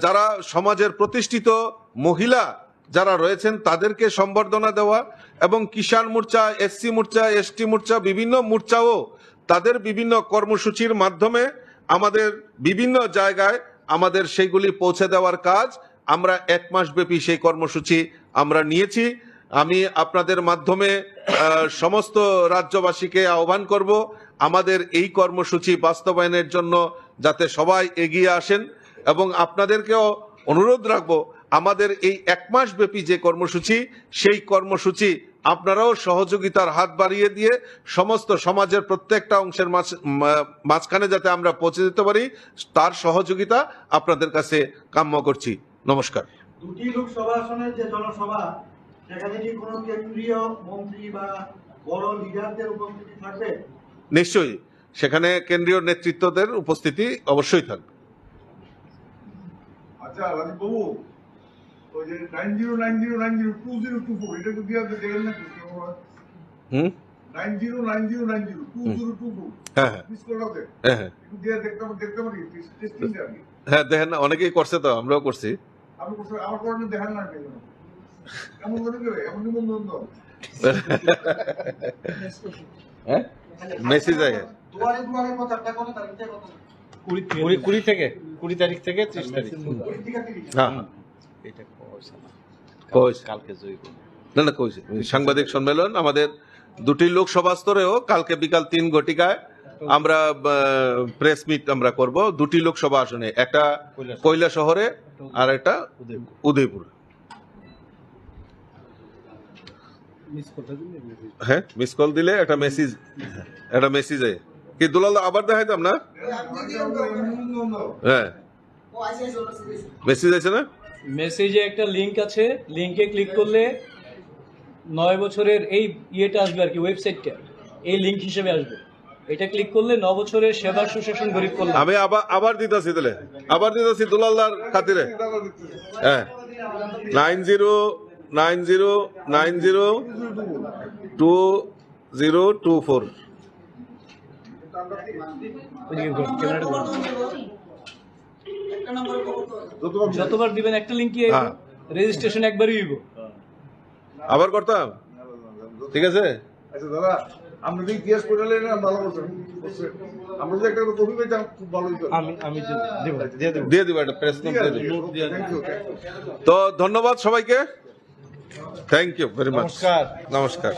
যারা সমাজের প্রতিষ্ঠিত মহিলা যারা রয়েছেন তাদেরকে সম্বর্ধনা দেওয়া এবং কিষাণ মোর্চা, এসসি মোর্চা, এসটি মোর্চা, বিভিন্ন মোর্চাও তাদের বিভিন্ন কর্মসূচির মাধ্যমে আমাদের বিভিন্ন জায়গায় আমাদের সেইগুলি পৌঁছে দেওয়ার কাজ আমরা 1 মাস ব্যাপী সেই কর্মসূচি আমরা নিয়েছি। আমি আপনাদের মাধ্যমে সমস্ত রাজ্যবাসীকে আহ্বান করব আমাদের এই কর্মসূচি বাস্তবায়নের জন্য যাতে সবাই এগিয়ে আসেন এবং আপনাদেরকেও অনুরোধ রাখবো আমাদের এই 1 মাস ব্যাপী যে কর্মসূচি সেই কর্মসূচি আপনারাও সহযোগিতার হাত বাড়িয়ে দিয়ে সমস্ত সমাজের প্রত্যেকটা অংশের মাঝখানে যাতে আমরা পৌঁছে দিতে পারি তার সহযোগিতা আপনাদের কাছে কাম্য করছি। নমস্কার। দুটি লোকসভা আসনের যে জনসভা সেখানে কি কোনো কেন্দ্রীয় মন্ত্রী বা বড় লিডারদের উপস্থিতি থাকবে? নিশ্চয়ই সেখানে কেন্দ্রীয় নেতৃত্বদের উপস্থিতি অবশ্যই থাকবে। আচ্ছা রাজীব বাবু, ওই যে 9090902024 এটা তো দিয়া দেখেন না কি ওরা 9090902024 হ্যাঁ মিস করে দাও। হ্যাঁ একটু দিয়া দেখতে পারি টেস্টিংটা আগে। হ্যাঁ দেখেন না, অনেকেই করছে তো আমরাও করছি। আমি করতে আমার করতে দেখেন না কেন এমন করে এমন নিবন্ধন হ্যাঁ মেসেজ আয় দুয়ারে দুয়ারে কথা একটা কোন তারিখ থেকে কথা 20 তারিখ থেকে 30 তারিখ। হ্যাঁ এটা কালকে না কইছে সাংবাদিক সম্মেলন আমাদের দুটি লোকসভা স্তরেও কালকে বিকাল 3 ঘটিকায় আমরা প্রেস মিট আমরা করব দুটি লোকসভা আসনে, একটা কৈলা শহরে আর একটা উদয়পুর। হ্যাঁ মিস কল দিলে একটা মেসেজ কি দুলাল আবার দেখাইতাম না? হ্যাঁ মেসেজ আছে না? মেসেজে একটা লিংক আছে, লিংকে ক্লিক করলে 9 বছরের এই ইয়েটা আসবে আর কি, ওয়েবসাইটটা এই লিংক হিসেবে আসবে। এটা ক্লিক করলে 9 বছরের সেবা সুশাসন গরিব কল্যাণ। আমি আবার দিতেছি তাহলে আবার দিতেছি দুলালদার খাতিরে। হ্যাঁ 9090902024 যতবার দিবেন একটা লিংকই রেজিস্ট্রেশন একবারই হইব। আবার করতাম, ঠিক আছে? আচ্ছা দাদা, আমরা যদি ইতিহাস পড়লে না ভালো করছেন, আমরা যদি একটা কপি পেতাম খুব ভালো হতো। আমি দিয়ে দিব একটা প্রেস নোট দিয়ে দিব। তো ধন্যবাদ সবাইকে, থ্যাংক ইউ ভেরি মাচ, নমস্কার।